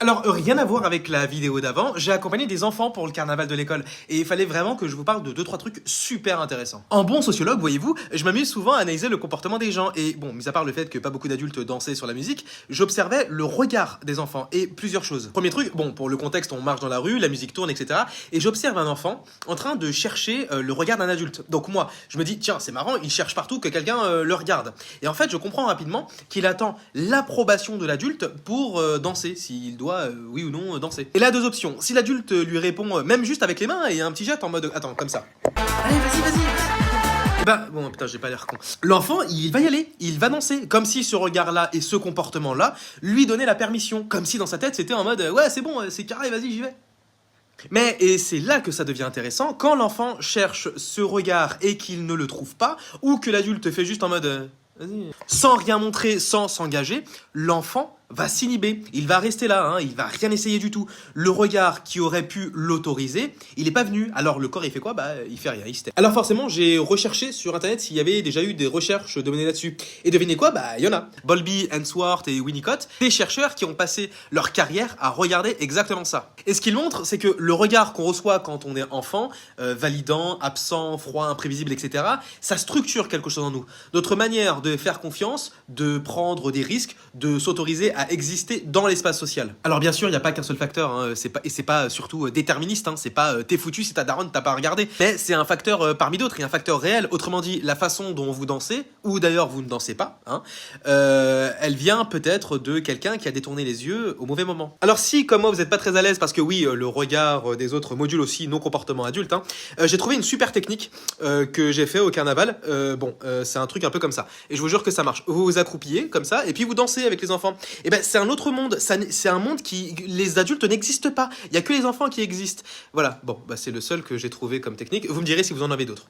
Alors, rien à voir avec la vidéo d'avant, j'ai accompagné des enfants pour le carnaval de l'école et il fallait vraiment que je vous parle de deux trois trucs super intéressants. En bon sociologue, voyez-vous, je m'amuse souvent à analyser le comportement des gens et bon, mis à part le fait que pas beaucoup d'adultes dansaient sur la musique, j'observais le regard des enfants et plusieurs choses. Premier truc, bon, pour le contexte, on marche dans la rue, la musique tourne, etc. Et j'observe un enfant en train de chercher le regard d'un adulte. Donc moi, je me dis, tiens, c'est marrant, il cherche partout que quelqu'un le regarde. Et en fait, je comprends rapidement qu'il attend l'approbation de l'adulte pour danser, s'il doit oui ou non danser. Et là, deux options. Si l'adulte lui répond même juste avec les mains et un petit geste en mode attends, comme ça. Allez, vas-y. Et bah, bon, putain, j'ai pas l'air con. L'enfant, il va y aller, il va danser, comme si ce regard-là et ce comportement-là lui donnaient la permission, comme si dans sa tête c'était en mode ouais, c'est bon, c'est carré, vas-y, j'y vais. Mais, et c'est là que ça devient intéressant, quand l'enfant cherche ce regard et qu'il ne le trouve pas, ou que l'adulte fait juste en mode vas-y, sans rien montrer, sans s'engager, l'enfant va s'inhiber. Il va rester là, hein, il va rien essayer du tout. Le regard qui aurait pu l'autoriser, il n'est pas venu. Alors le corps, il fait quoi? Bah, il fait rien, il se tait. Alors forcément, j'ai recherché sur internet s'il y avait déjà eu des recherches de menées là-dessus. Et devinez quoi? Bah, il y en a. Bowlby, Ainsworth et Winnicott, des chercheurs qui ont passé leur carrière à regarder exactement ça. Et ce qu'ils montrent, c'est que le regard qu'on reçoit quand on est enfant, validant, absent, froid, imprévisible, etc., ça structure quelque chose en nous. Notre manière de faire confiance, de prendre des risques, de s'autoriser à exister dans l'espace social. Alors bien sûr, il n'y a pas qu'un seul facteur, hein, c'est pas surtout déterministe, hein, c'est pas t'es foutu si ta daronne t'as pas regardé, mais c'est un facteur parmi d'autres et un facteur réel. Autrement dit, la façon dont vous dansez, ou d'ailleurs vous ne dansez pas, hein, elle vient peut-être de quelqu'un qui a détourné les yeux au mauvais moment. Alors si, comme moi, vous n'êtes pas très à l'aise parce que oui, le regard des autres module aussi nos comportements adultes, hein, j'ai trouvé une super technique que j'ai fait au carnaval. C'est un truc un peu comme ça. Et je vous jure que ça marche. Vous vous accroupillez comme ça et puis vous dansez avec les enfants. Et ben c'est un autre monde. C'est un monde qui les adultes n'existent pas. Il y a que les enfants qui existent. Voilà. Bon, bah c'est le seul que j'ai trouvé comme technique. Vous me direz si vous en avez d'autres.